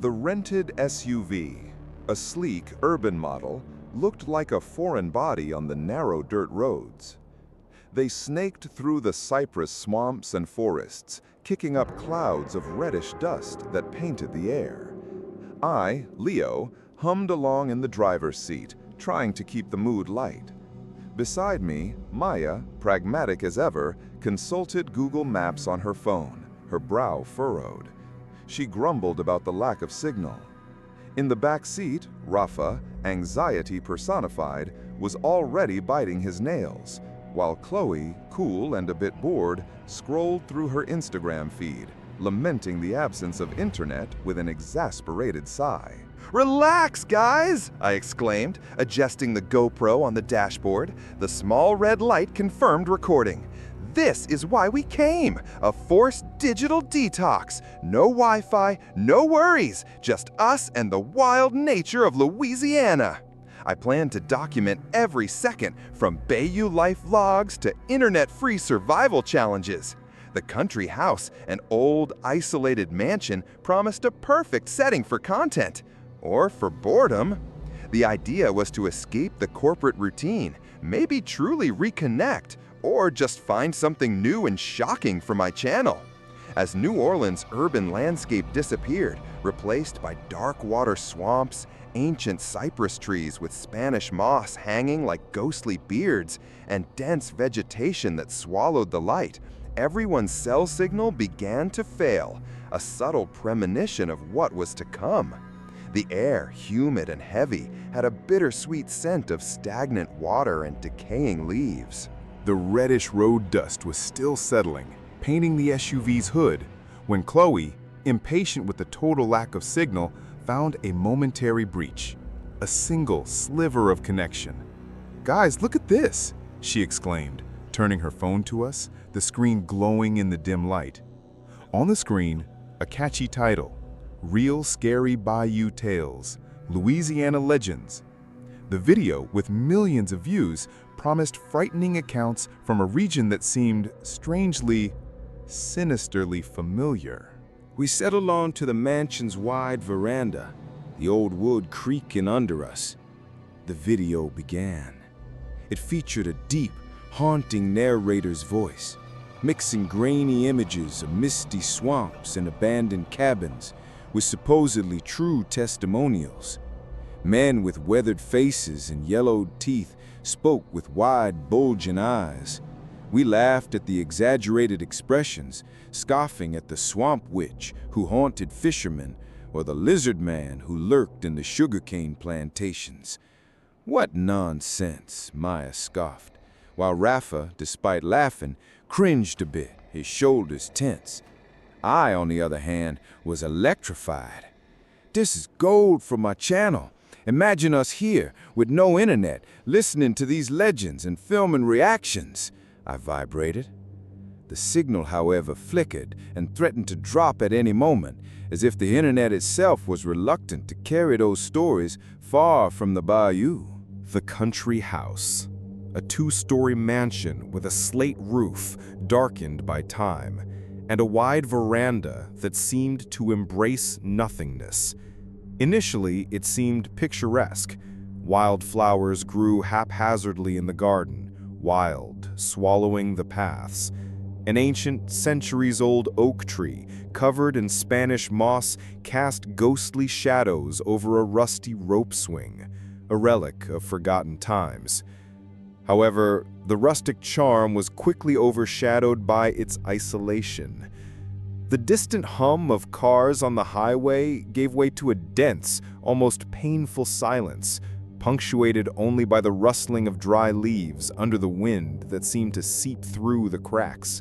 The rented SUV, a sleek urban model, looked like a foreign body on the narrow dirt roads. They snaked through the cypress swamps and forests, kicking up clouds of reddish dust that painted the air. I, Leo, hummed along in the driver's seat, trying to keep the mood light. Beside me, Maya, pragmatic as ever, consulted Google Maps on her phone, her brow furrowed. She grumbled about the lack of signal. In the back seat, Rafa, anxiety personified, was already biting his nails, while Chloe, cool and a bit bored, scrolled through her Instagram feed, lamenting the absence of internet with an exasperated sigh. "Relax, guys!" I exclaimed, adjusting the GoPro on the dashboard. The small red light confirmed recording. This is why we came, a forced digital detox. No Wi-Fi, no worries, just us and the wild nature of Louisiana. I plan to document every second, from Bayou Life vlogs to internet-free survival challenges. The country house, an old, isolated mansion, promised a perfect setting for content. Or for boredom. The idea was to escape the corporate routine, maybe truly reconnect, or just find something new and shocking for my channel. As New Orleans' urban landscape disappeared, replaced by dark water swamps, ancient cypress trees with Spanish moss hanging like ghostly beards, and dense vegetation that swallowed the light, everyone's cell signal began to fail, a subtle premonition of what was to come. The air, humid and heavy, had a bittersweet scent of stagnant water and decaying leaves. The reddish road dust was still settling, painting the SUV's hood, when Chloe, impatient with the total lack of signal, found a momentary breach, a single sliver of connection. "Guys, look at this!" she exclaimed, turning her phone to us, the screen glowing in the dim light. On the screen, a catchy title, "Real Scary Bayou Tales, Louisiana Legends." The video, with millions of views, promised frightening accounts from a region that seemed strangely, sinisterly familiar. We settled onto the mansion's wide veranda, the old wood creaking under us. The video began. It featured a deep, haunting narrator's voice, mixing grainy images of misty swamps and abandoned cabins with supposedly true testimonials. Men with weathered faces and yellowed teeth spoke with wide, bulging eyes. We laughed at the exaggerated expressions, scoffing at the swamp witch who haunted fishermen or the lizard man who lurked in the sugarcane plantations. "What nonsense," Maya scoffed, while Rafa, despite laughing, cringed a bit, his shoulders tense. I, on the other hand, was electrified. "This is gold for my channel. Imagine us here, with no internet, listening to these legends and filming reactions," I vibrated. The signal, however, flickered and threatened to drop at any moment, as if the internet itself was reluctant to carry those stories far from the bayou. The country house, a two-story mansion with a slate roof darkened by time, and a wide veranda that seemed to embrace nothingness. Initially, it seemed picturesque. Wildflowers grew haphazardly in the garden, wild, swallowing the paths. An ancient, centuries-old oak tree, covered in Spanish moss, cast ghostly shadows over a rusty rope swing, a relic of forgotten times. However, the rustic charm was quickly overshadowed by its isolation. The distant hum of cars on the highway gave way to a dense, almost painful silence, punctuated only by the rustling of dry leaves under the wind that seemed to seep through the cracks,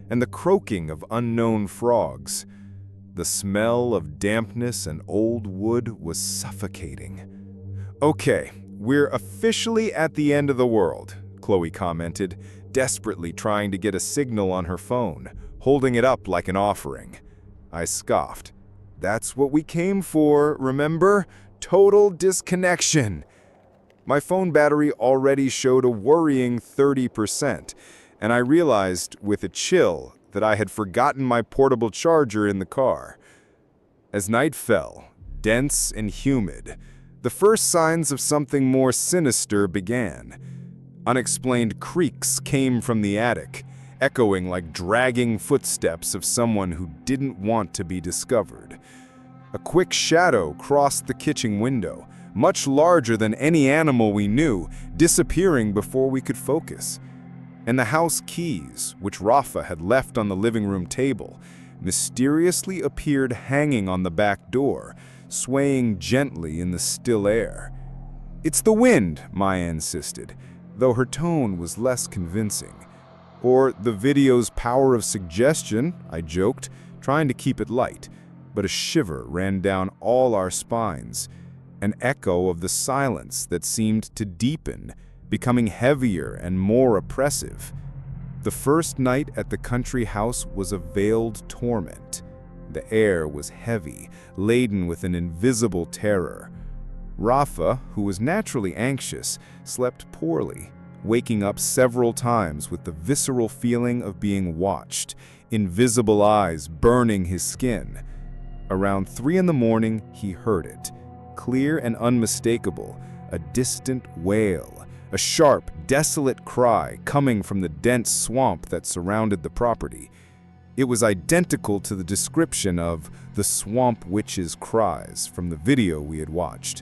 and the croaking of unknown frogs. The smell of dampness and old wood was suffocating. "Okay, we're officially at the end of the world," Chloe commented, desperately trying to get a signal on her phone, holding it up like an offering. I scoffed. "That's what we came for, remember? Total disconnection." My phone battery already showed a worrying 30%, and I realized with a chill that I had forgotten my portable charger in the car. As night fell, dense and humid, the first signs of something more sinister began. Unexplained creaks came from the attic, echoing like dragging footsteps of someone who didn't want to be discovered. A quick shadow crossed the kitchen window, much larger than any animal we knew, disappearing before we could focus. And the house keys, which Rafa had left on the living room table, mysteriously appeared hanging on the back door, swaying gently in the still air. "It's the wind," Maya insisted, though her tone was less convincing. "Or the video's power of suggestion," I joked, trying to keep it light, but a shiver ran down all our spines, an echo of the silence that seemed to deepen, becoming heavier and more oppressive. The first night at the country house was a veiled torment. The air was heavy, laden with an invisible terror. Rafa, who was naturally anxious, slept poorly, waking up several times with the visceral feeling of being watched, invisible eyes burning his skin. Around 3 in the morning, he heard it, clear and unmistakable, a distant wail, a sharp, desolate cry coming from the dense swamp that surrounded the property. It was identical to the description of the swamp witch's cries from the video we had watched.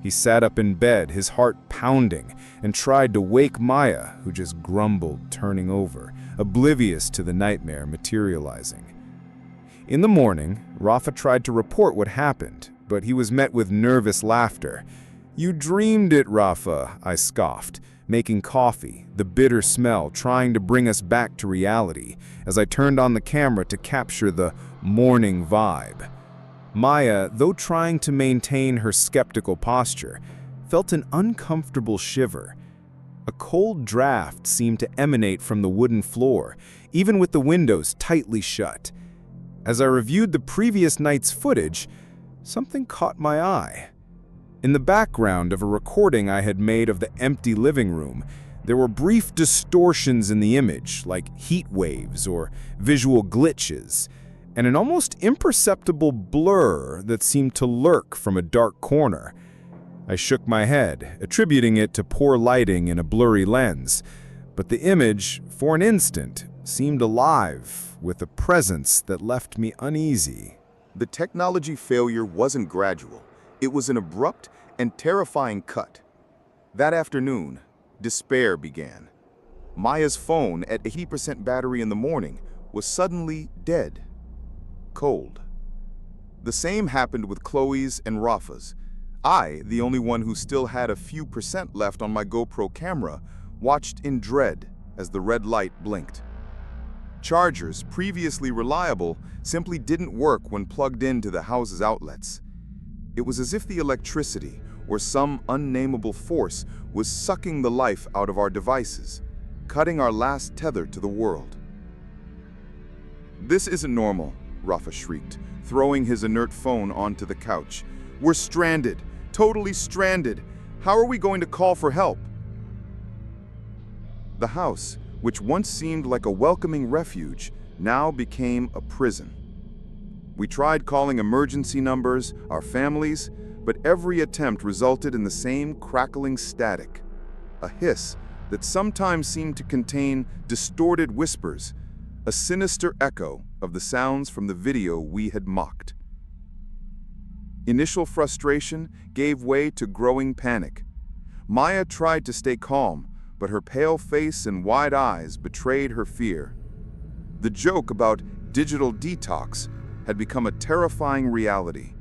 He sat up in bed, his heart pounding, and tried to wake Maya, who just grumbled, turning over, oblivious to the nightmare materializing. In the morning, Rafa tried to report what happened, but he was met with nervous laughter. "You dreamed it, Rafa," I scoffed, making coffee, the bitter smell trying to bring us back to reality, as I turned on the camera to capture the morning vibe. Maya, though trying to maintain her skeptical posture, felt an uncomfortable shiver. A cold draft seemed to emanate from the wooden floor, even with the windows tightly shut. As I reviewed the previous night's footage, something caught my eye. In the background of a recording I had made of the empty living room, there were brief distortions in the image, like heat waves or visual glitches, and an almost imperceptible blur that seemed to lurk from a dark corner. I shook my head, attributing it to poor lighting and a blurry lens, but the image, for an instant, seemed alive, with a presence that left me uneasy. The technology failure wasn't gradual. It was an abrupt and terrifying cut. That afternoon, despair began. Maya's phone, at 80% battery in the morning, was suddenly dead. Cold. The same happened with Chloe's and Rafa's. I, the only one who still had a few percent left on my GoPro camera, watched in dread as the red light blinked. Chargers, previously reliable, simply didn't work when plugged into the house's outlets. It was as if the electricity, or some unnameable force, was sucking the life out of our devices, cutting our last tether to the world. "This isn't normal," Rafa shrieked, throwing his inert phone onto the couch. "We're stranded, totally stranded. How are we going to call for help?" The house, which once seemed like a welcoming refuge, now became a prison. We tried calling emergency numbers, our families, but every attempt resulted in the same crackling static, a hiss that sometimes seemed to contain distorted whispers, a sinister echo of the sounds from the video we had mocked. Initial frustration gave way to growing panic. Maya tried to stay calm, but her pale face and wide eyes betrayed her fear. The joke about digital detox had become a terrifying reality,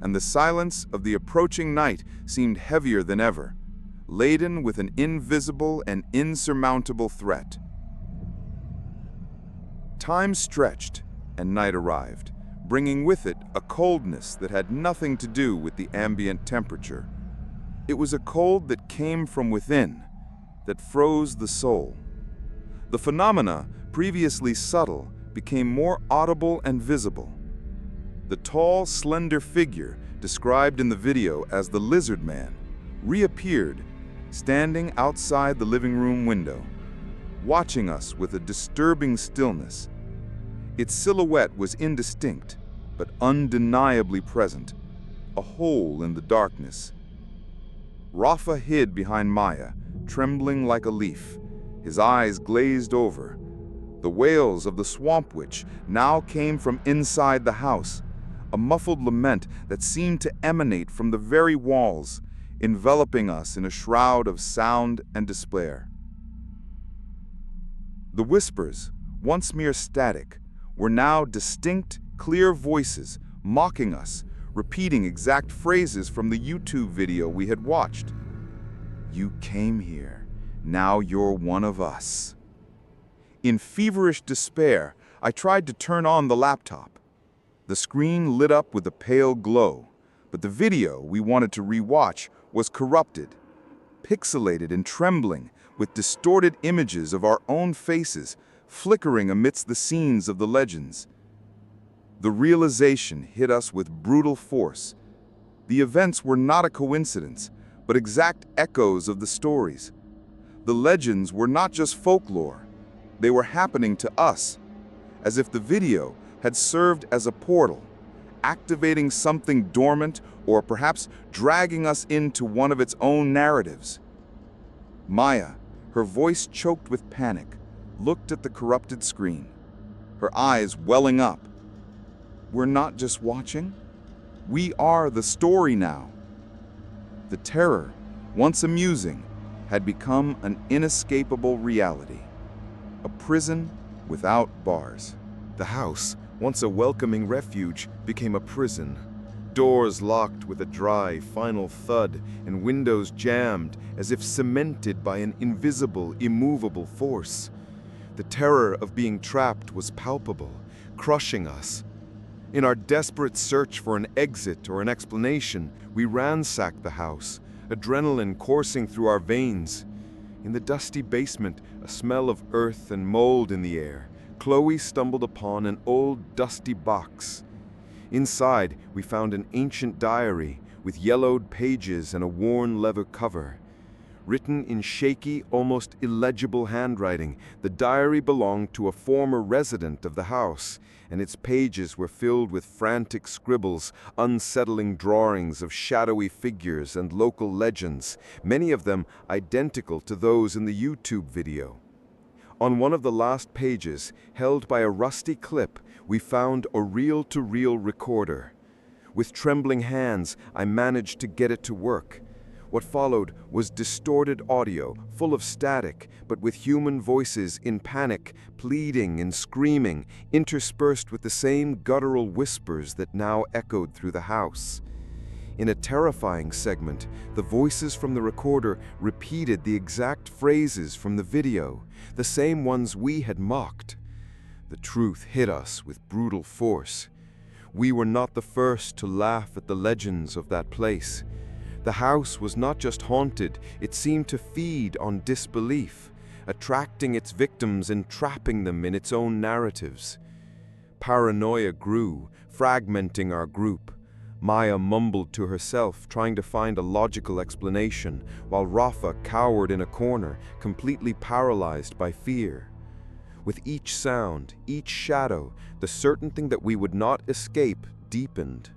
and the silence of the approaching night seemed heavier than ever, laden with an invisible and insurmountable threat. Time stretched, and night arrived, bringing with it a coldness that had nothing to do with the ambient temperature. It was a cold that came from within, that froze the soul. The phenomena, previously subtle, became more audible and visible. The tall, slender figure, described in the video as the Lizard Man, reappeared, standing outside the living room window, watching us with a disturbing stillness. Its silhouette was indistinct, but undeniably present, a hole in the darkness. Rafa hid behind Maya, trembling like a leaf, his eyes glazed over. The wails of the swamp witch now came from inside the house, a muffled lament that seemed to emanate from the very walls, enveloping us in a shroud of sound and despair. The whispers, once mere static, were now distinct, clear voices mocking us, repeating exact phrases from the YouTube video we had watched. "You came here. Now you're one of us." In feverish despair, I tried to turn on the laptop. The screen lit up with a pale glow, but the video we wanted to rewatch was corrupted, pixelated and trembling, with distorted images of our own faces flickering amidst the scenes of the legends. The realization hit us with brutal force. The events were not a coincidence, but exact echoes of the stories. The legends were not just folklore. They were happening to us, as if the video had served as a portal, activating something dormant or perhaps dragging us into one of its own narratives. Maya, her voice choked with panic, looked at the corrupted screen, her eyes welling up. We're not just watching. We are the story now. The terror, once amusing, had become an inescapable reality. A prison without bars. The house, once a welcoming refuge, became a prison. Doors locked with a dry, final thud, and windows jammed as if cemented by an invisible, immovable force. The terror of being trapped was palpable, crushing us. In our desperate search for an exit or an explanation, we ransacked the house, adrenaline coursing through our veins. In the dusty basement, a smell of earth and mold in the air, Chloe stumbled upon an old, dusty box. Inside, we found an ancient diary with yellowed pages and a worn leather cover. Written in shaky, almost illegible handwriting, the diary belonged to a former resident of the house, and its pages were filled with frantic scribbles, unsettling drawings of shadowy figures and local legends, many of them identical to those in the YouTube video. On one of the last pages, held by a rusty clip, we found a reel-to-reel recorder. With trembling hands, I managed to get it to work. What followed was distorted audio, full of static, but with human voices in panic, pleading and screaming, interspersed with the same guttural whispers that now echoed through the house. In a terrifying segment, the voices from the recorder repeated the exact phrases from the video, the same ones we had mocked. The truth hit us with brutal force. We were not the first to laugh at the legends of that place. The house was not just haunted, it seemed to feed on disbelief, attracting its victims and trapping them in its own narratives. Paranoia grew, fragmenting our group. Maya mumbled to herself, trying to find a logical explanation, while Rafa cowered in a corner, completely paralyzed by fear. With each sound, each shadow, the certainty that we would not escape deepened.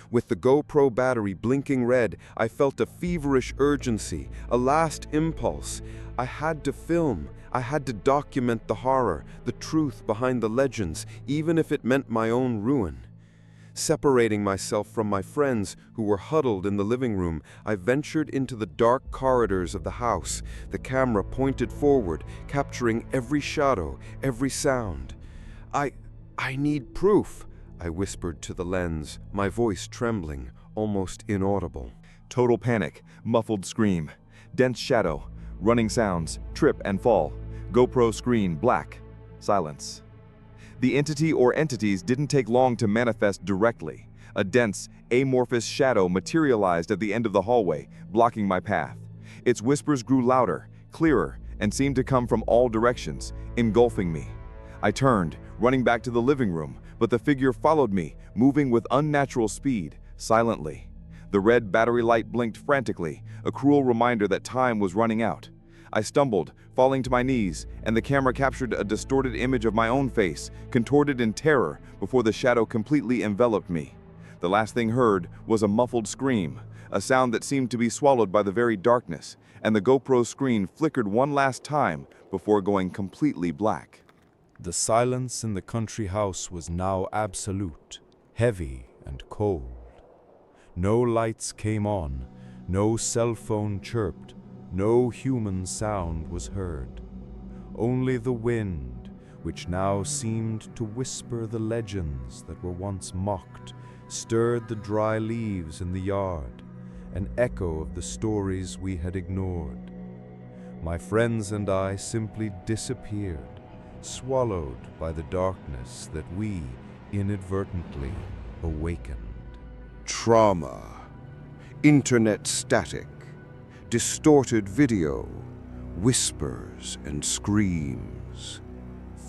With the GoPro battery blinking red, I felt a feverish urgency, a last impulse. I had to film. I had to document the horror, the truth behind the legends, even if it meant my own ruin. Separating myself from my friends who were huddled in the living room, I ventured into the dark corridors of the house, the camera pointed forward, capturing every shadow, every sound. I need proof, I whispered to the lens, my voice trembling, almost inaudible. Total panic, muffled scream, dense shadow, running sounds, trip and fall, GoPro screen black, silence. The entity or entities didn't take long to manifest directly. A dense, amorphous shadow materialized at the end of the hallway, blocking my path. Its whispers grew louder, clearer, and seemed to come from all directions, engulfing me. I turned, running back to the living room, but the figure followed me, moving with unnatural speed, silently. The red battery light blinked frantically, a cruel reminder that time was running out. I stumbled, falling to my knees, and the camera captured a distorted image of my own face, contorted in terror before the shadow completely enveloped me. The last thing heard was a muffled scream, a sound that seemed to be swallowed by the very darkness, and the GoPro screen flickered one last time before going completely black. The silence in the country house was now absolute, heavy and cold. No lights came on, no cell phone chirped, no human sound was heard. Only the wind, which now seemed to whisper the legends that were once mocked, stirred the dry leaves in the yard, an echo of the stories we had ignored. My friends and I simply disappeared, swallowed by the darkness that we inadvertently awakened. Trauma, internet static, distorted video, whispers and screams,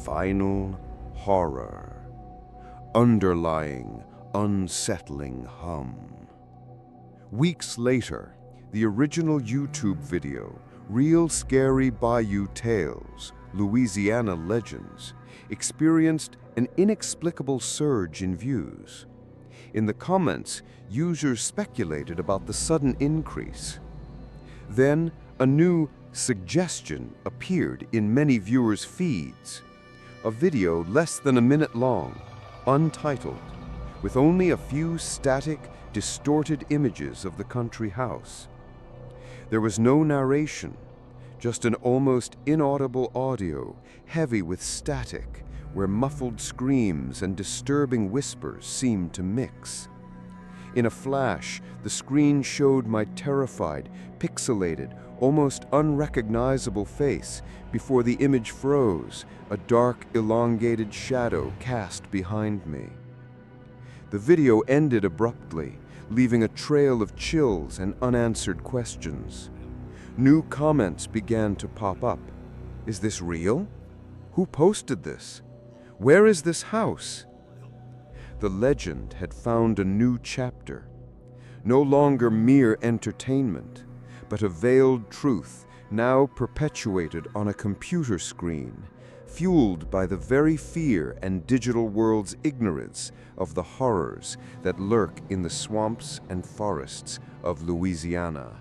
final horror, underlying, unsettling hum. Weeks later, the original YouTube video, Real Scary Bayou Tales, Louisiana Legends, experienced an inexplicable surge in views. In the comments, users speculated about the sudden increase. Then, a new suggestion appeared in many viewers' feeds. A video less than a minute long, untitled, with only a few static, distorted images of the country house. There was no narration, just an almost inaudible audio, heavy with static, where muffled screams and disturbing whispers seemed to mix. In a flash, the screen showed my terrified, pixelated, almost unrecognizable face before the image froze, a dark, elongated shadow cast behind me. The video ended abruptly, leaving a trail of chills and unanswered questions. New comments began to pop up. Is this real? Who posted this? Where is this house? The legend had found a new chapter. No longer mere entertainment, but a veiled truth now perpetuated on a computer screen, fueled by the very fear and digital world's ignorance of the horrors that lurk in the swamps and forests of Louisiana.